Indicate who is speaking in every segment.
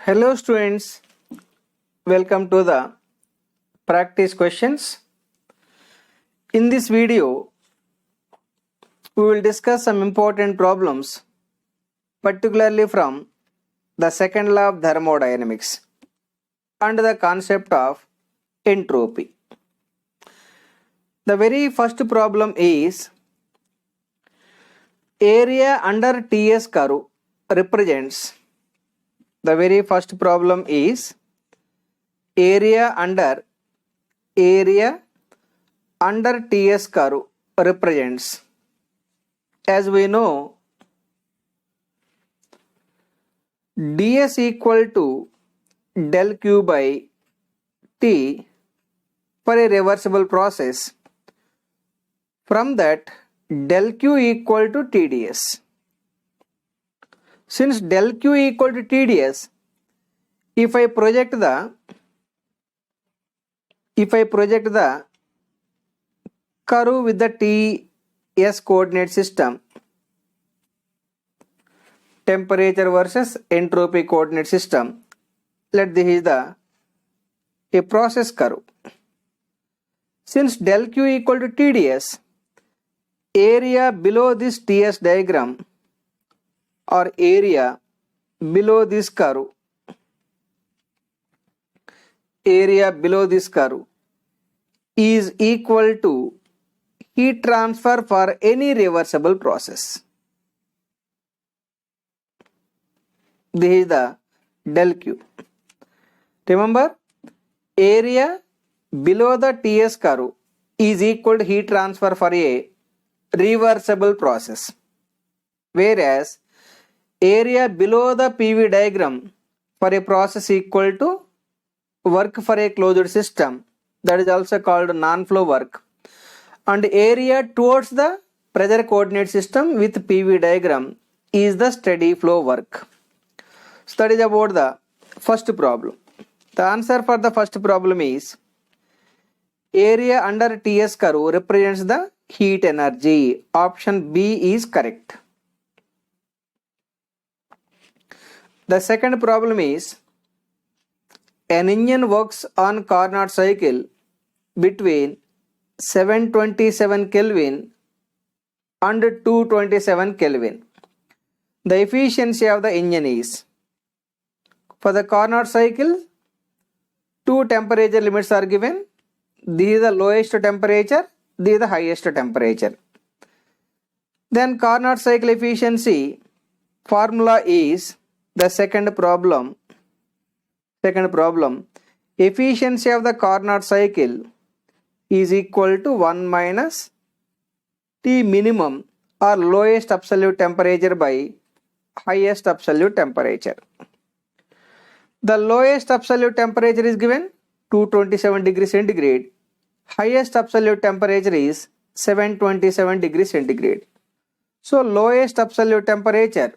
Speaker 1: Hello students, welcome to the practice questions. In this video, we will discuss some important problems, particularly from the second law of thermodynamics and the concept of entropy. The very first problem is area under Ts curve represents. The very first problem is area under Ts curve represents. As we know, ds equal to del q by t for a reversible process. From that, del q equal to tds. Since del q equal to tds, if I project the curve with the ts coordinate system, temperature versus entropy coordinate system, let this is a process curve. Since del q equal to tds, area below this ts diagram or area below this curve is equal to heat transfer for any reversible process. This is the del q. Remember, area below the Ts curve is equal to heat transfer for a reversible process, whereas area below the PV diagram for a process equal to work for a closed system, that is also called non-flow work, and area towards the pressure coordinate system with PV diagram is the steady flow work. So that is about the first problem. The answer for the first problem is area under Ts curve represents the heat energy. Option B is correct. The second problem is an engine works on Carnot cycle between 727 Kelvin and 227 Kelvin. The efficiency of the engine is, for the Carnot cycle, two temperature limits are given. This is the lowest temperature, this is the highest temperature. Then Carnot cycle efficiency formula is the second problem. Efficiency of the Carnot cycle is equal to 1 minus T minimum or lowest absolute temperature by highest absolute temperature. The lowest absolute temperature is given 227 degrees centigrade. Highest absolute temperature is 727 degrees centigrade. So lowest absolute temperature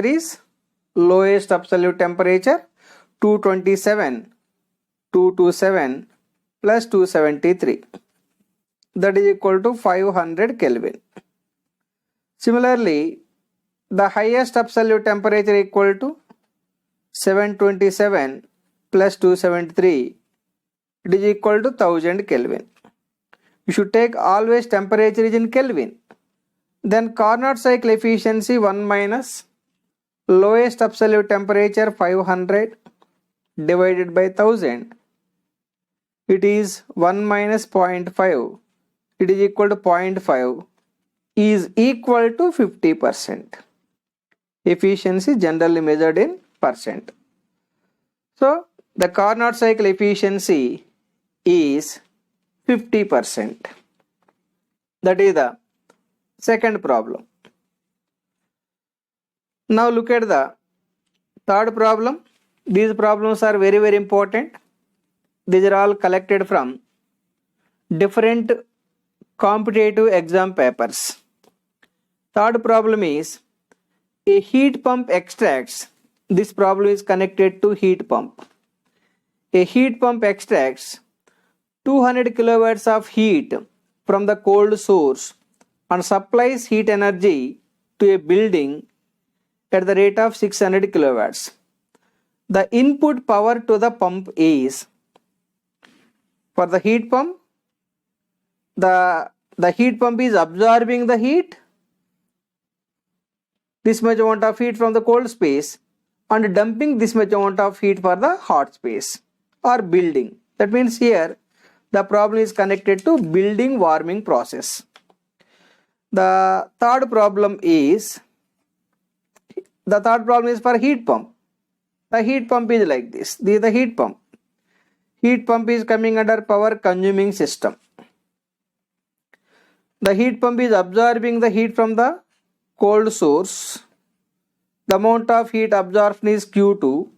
Speaker 1: is 227 plus 273, that is equal to 500 Kelvin. Similarly, the highest absolute temperature equal to 727 plus 273, it is equal to 1000 Kelvin. You should take always temperature is in Kelvin. Then Carnot cycle efficiency 1 minus lowest absolute temperature 500 divided by 1000. It is 1 minus 0.5. It is equal to 0.5 is equal to 50%. Efficiency generally measured in percent. So the Carnot cycle efficiency is 50%. That is the second problem. Now look at the third problem. These problems are very, very important. These are all collected from different competitive exam papers. Third problem is a heat pump extracts. This problem is connected to heat pump. A heat pump extracts 200 kilowatts of heat from the cold source and supplies heat energy to a building at the rate of 600 kilowatts. The input power to the pump is, for the heat pump, the heat pump is absorbing the heat, this much amount of heat from the cold space, and dumping this much amount of heat for the hot space or building. That means here the problem is connected to building warming process. The third problem is for heat pump. The heat pump is like this. This is the heat pump. Heat pump is coming under power consuming system. The heat pump is absorbing the heat from the cold source. The amount of heat absorption is Q2,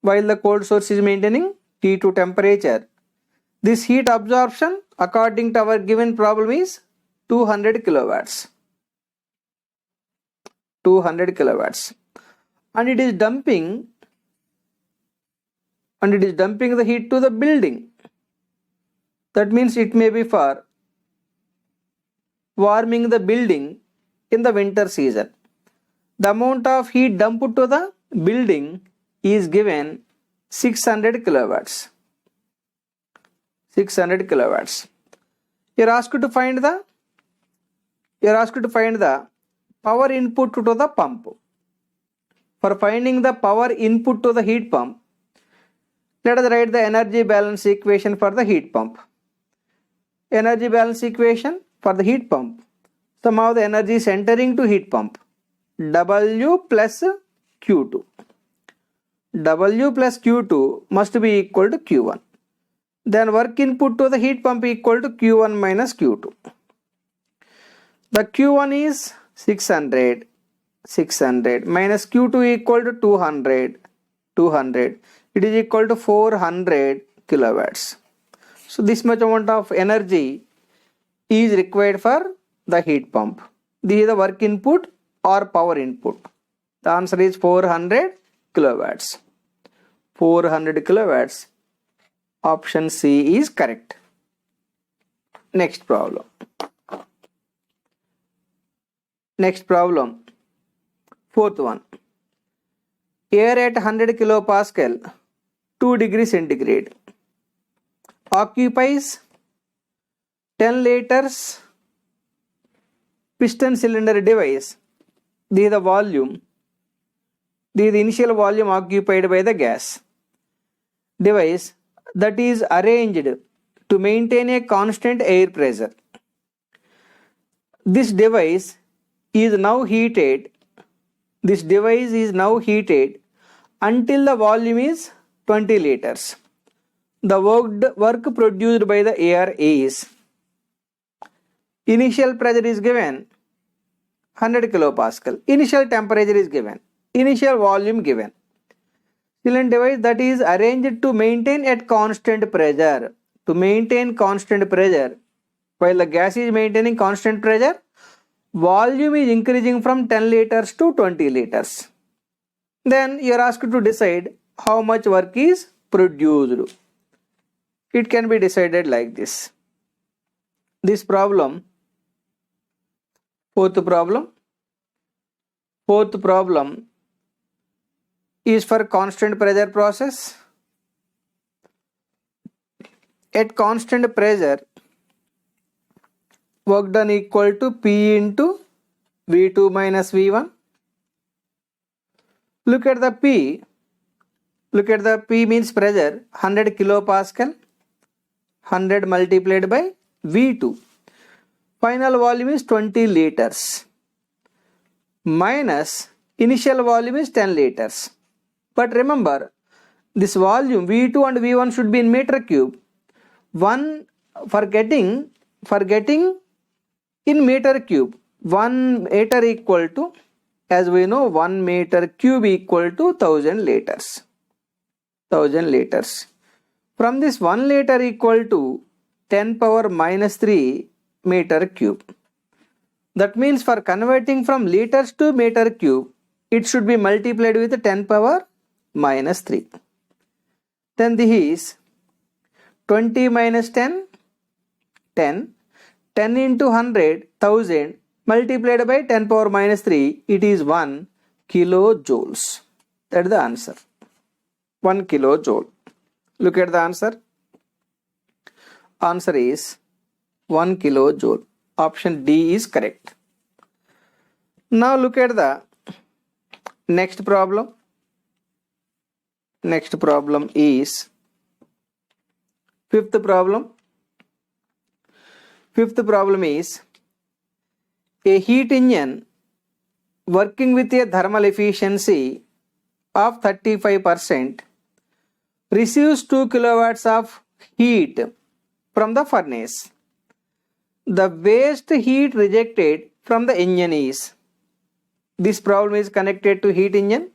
Speaker 1: while the cold source is maintaining T2 temperature. This heat absorption, according to our given problem, is 200 kilowatts. 200 kilowatts. And it is dumping the heat to the building. That means it may be for warming the building in the winter season. The amount of heat dumped to the building is given 600 kilowatts. 600 kilowatts. You are asked to find the power input to the pump. For finding the power input to the heat pump, let us write the energy balance equation for the heat pump. Energy balance equation for the heat pump. Sum of the energy is entering to heat pump. W plus Q2. W plus Q2 must be equal to Q1. Then work input to the heat pump equal to Q1 minus Q2. The Q1 is 600 minus Q2 equal to 200. It is equal to 400 kilowatts. So this much amount of energy is required for the heat pump. This is the work input or power input. The answer is 400 kilowatts. 400 kilowatts. Option C is correct. Next problem. Fourth one. Air at 100 kilopascal, 2 degrees centigrade, occupies 10 liters piston cylinder device. This is the volume. This is the initial volume occupied by the gas device that is arranged to maintain a constant air pressure. This device is now heated. Until the volume is 20 liters. The work produced by the air is, initial pressure is given 100 kilopascal. Initial temperature is given. Initial volume given. Cylinder device that is arranged to maintain at constant pressure. To maintain constant pressure, while the gas is maintaining constant pressure, volume is increasing from 10 liters to 20 liters. Then you are asked to decide how much work is produced. It can be decided like this. This problem, fourth problem is for constant pressure process. At constant pressure, work done equal to P into V2 minus V1. Look at the P means pressure, 100 kilopascal, 100 multiplied by V2. Final volume is 20 liters minus initial volume is 10 liters. But remember, this volume V2 and V1 should be in meter cube. For getting in meter cube, 1 meter equal to, as we know, 1 meter cube equal to 1000 liters. 1000 liters. From this 1 liter equal to 10 power minus 3 meter cube. That means for converting from liters to meter cube, it should be multiplied with 10 power minus 3. Then this is 20 minus 10, 10. 10 into 100, 1000. multiplied by 10 power minus 3, it is 1 kilojoules. That is the answer. 1 kilojoule. Look at the answer. Answer is 1 kilojoule. Option D is correct. Now look at the next problem. Next problem is fifth problem. Fifth problem is a heat engine working with a thermal efficiency of 35% receives 2 kilowatts of heat from the furnace. The waste heat rejected from the engine is. This problem is connected to heat engine.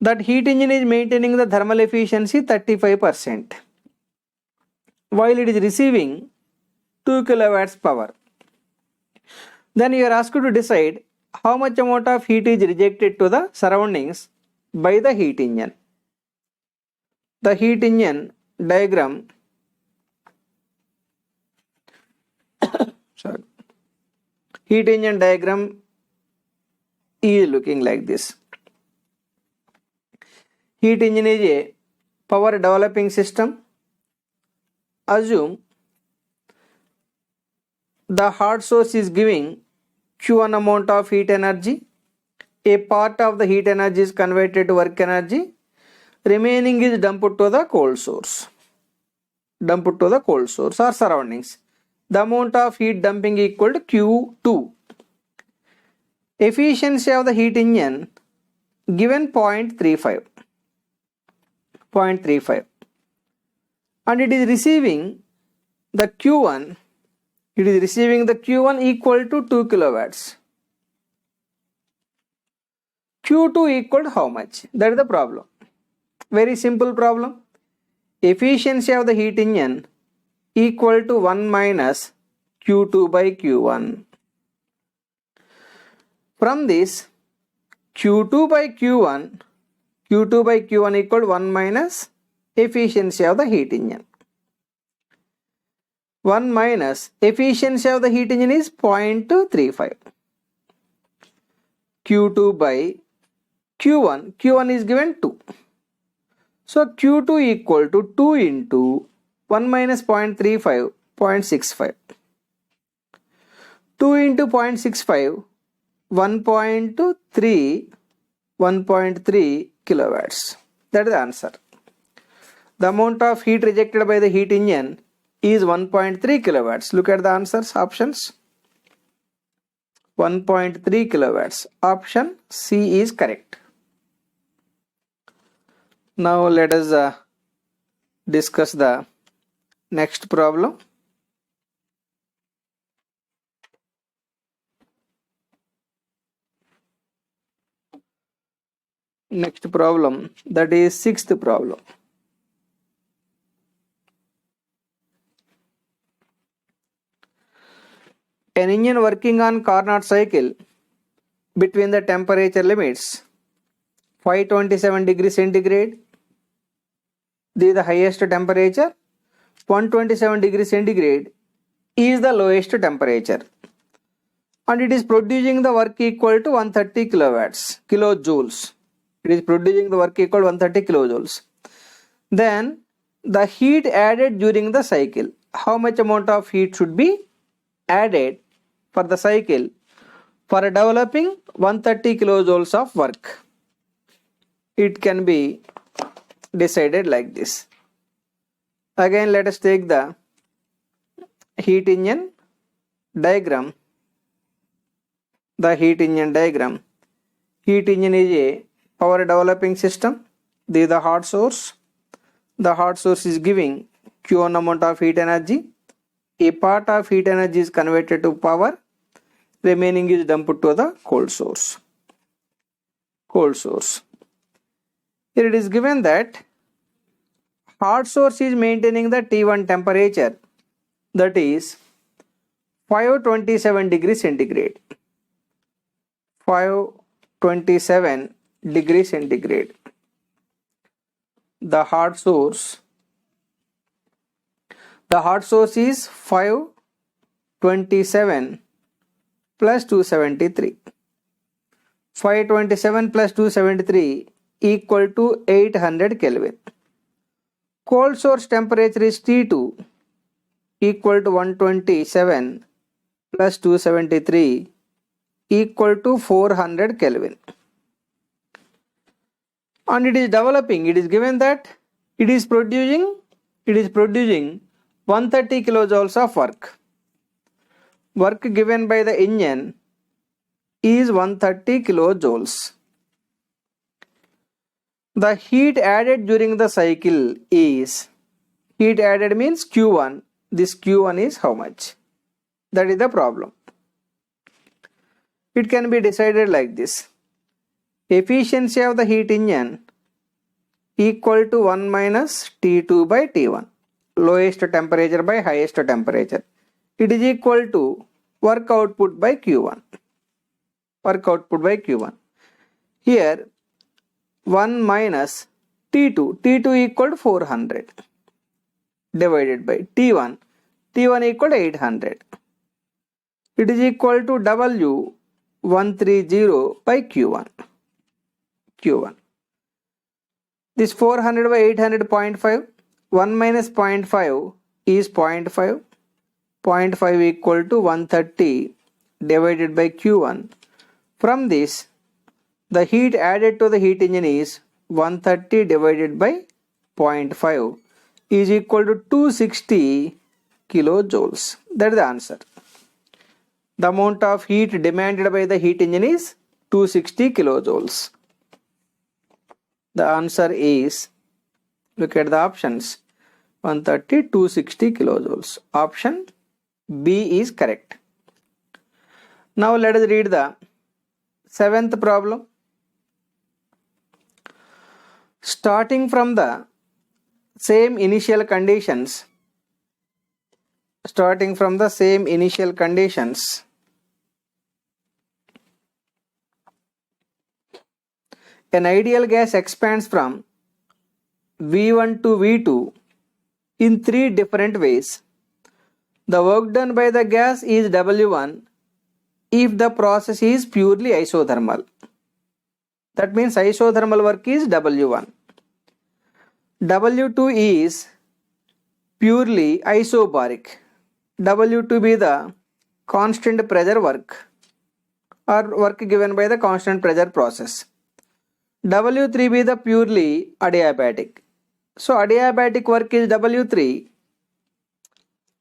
Speaker 1: That heat engine is maintaining the thermal efficiency 35% while it is receiving 2 kilowatts power. Then you are asked to decide how much amount of heat is rejected to the surroundings by the heat engine. The heat engine diagram heat engine diagram is looking like this. Heat engine is a power developing system. Assume the hot source is giving Q1 amount of heat energy. A part of the heat energy is converted to work energy. Remaining is dumped to the cold source. Dumped to the cold source or surroundings. The amount of heat dumping equal to Q2. Efficiency of the heat engine given 0.35. 0.35. And it is receiving the Q1. It is receiving the Q1 equal to 2 kilowatts. Q2 equal to how much? That is the problem. Very simple problem. Efficiency of the heat engine equal to 1 minus Q2 by Q1. From this, Q2 by Q1 equal to 1 minus efficiency of the heat engine. 1 minus efficiency of the heat engine is 0.35. Q2 by Q1 is given 2. So Q2 equal to 2 into 1 minus 0.35, 0.65. 2 into 0.65, 1.3 kilowatts. That is the answer. The amount of heat rejected by the heat engine is 1.3 kilowatts. Look at the answers, options. 1.3 kilowatts. Option C is correct. Now let us discuss the next problem. Next problem, that is sixth problem. An engine working on Carnot cycle between the temperature limits 527 degrees centigrade, this is the highest temperature, 127 degrees centigrade is the lowest temperature, and it is producing the work equal to 130 kilojoules. It is producing the work equal to 130 kilojoules. Then the heat added during the cycle, how much amount of heat should be added for the cycle for developing 130 kilojoules of work? It can be decided like this. Again, let us take the heat engine diagram. The heat engine diagram. Heat engine is a power developing system. This is the hot source. The hot source is giving Q1 amount of heat energy. A part of heat energy is converted to power. Remaining is dumped to the cold source. Cold source. Here it is given that hot source is maintaining the T1 temperature, that is 527 degrees centigrade. 527 degrees centigrade. The hot source is 527 plus 273. 527 plus 273 equal to 800 Kelvin. Cold source temperature is T2 equal to 127 plus 273 equal to 400 Kelvin. And it is developing. It is given that it is producing 130 kilojoules of work. Work given by the engine is 130 kilojoules. The heat added during the cycle is, heat added means Q1. This Q1 is how much? That is the problem. It can be decided like this. Efficiency of the heat engine equal to 1 minus T2 by T1. Lowest temperature by highest temperature. It is equal to work output by Q1. Work output by Q1. Here 1 minus T2. T2 equal to 400 divided by T1. T1 equal to 800. It is equal to W 130 by Q1. Q1. This 400 by 800 0.5. 1 minus 0.5 is 0.5. 0.5 equal to 130 divided by Q1. From this, the heat added to the heat engine is 130 divided by 0.5 is equal to 260 kilojoules. That is the answer. The amount of heat demanded by the heat engine is 260 kilojoules. The answer is, look at the options, 130, 260 kilojoules. Option B is correct. Now let us read the 7th problem. Starting from the same initial conditions, an ideal gas expands from V1 to V2 in 3 different ways. The work done by the gas is W1 if the process is purely isothermal. That means isothermal work is W1. W2 is purely isobaric. W2 be the constant pressure work or work given by the constant pressure process. W3 be the purely adiabatic. So adiabatic work is W3.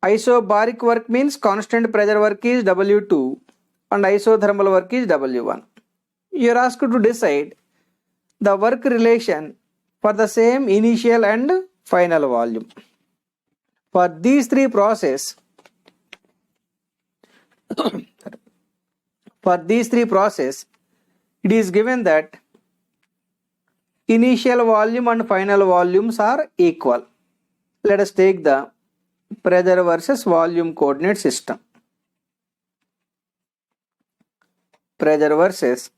Speaker 1: Isobaric work means constant pressure work is W2 and isothermal work is W1. You are asked to decide the work relation for the same initial and final volume. For these 3 processes, it is given that initial volume and final volumes are equal. Let us take the pressure versus volume coordinate system. Pressure versus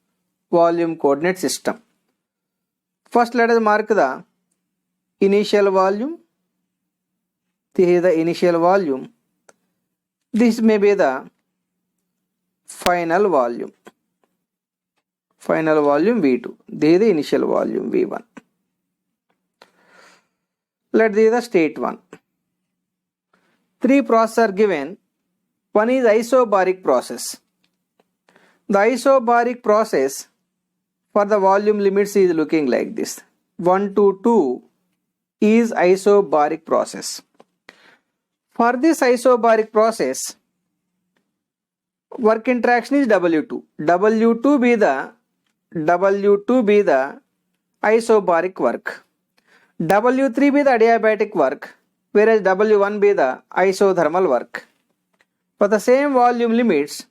Speaker 1: volume coordinate system. First let us mark the initial volume. This is the initial volume. This may be the final volume. Final volume V2. This is the initial volume V1. Let this is the state 1. 3 processes are given. One is isobaric process. The isobaric process for the volume limits is looking like this. 1 to 2 is isobaric process. For this isobaric process, work interaction is W2. W2 be the isobaric work. W3 be the adiabatic work, whereas W1 be the isothermal work. For the same volume limits,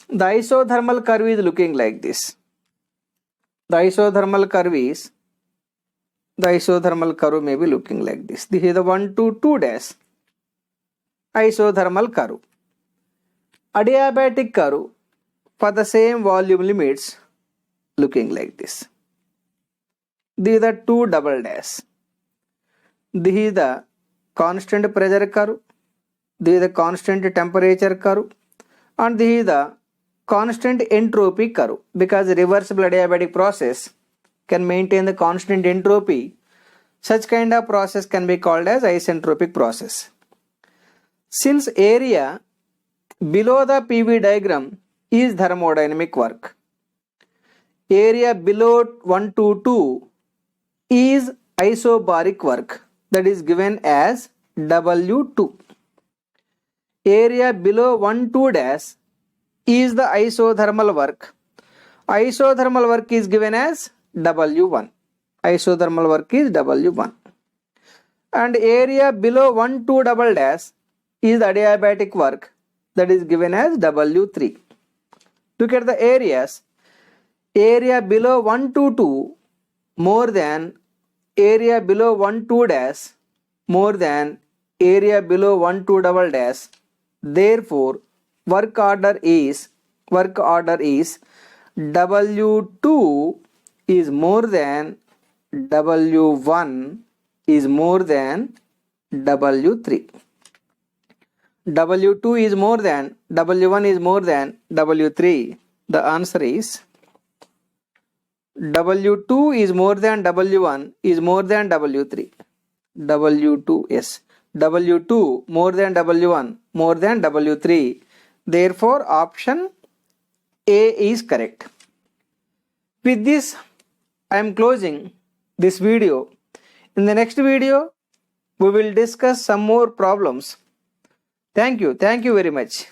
Speaker 1: the isothermal curve is looking like this. The isothermal curve may be looking like this. This is the 1 to 2 dash isothermal curve. Adiabatic curve for the same volume limits looking like this. These are 2 double dash. This is the constant pressure curve. This is the constant temperature curve. And this is the constant entropy curve, because reversible adiabatic process can maintain the constant entropy. Such kind of process can be called as isentropic process. Since area below the PV diagram is thermodynamic work, area below 1 to 2 is isobaric work, that is given as W2. Area below 1 2 dash is the isothermal work. Isothermal work is given as W1. Isothermal work is W1. And area below 1 2 double dash is the adiabatic work, that is given as W3. Look at the areas. Area below 1 to 2 more than area below 1 2 dash more than area below 1 2 double dash. Therefore, work order is W2 is more than W1 is more than W3. W2 is more than W1 is more than W3. The answer is W2 is more than W1 is more than W3. W2, yes. W2 more than W1 more than W3. Therefore, option A is correct. With this, I am closing this video. In the next video, we will discuss some more problems. Thank you very much.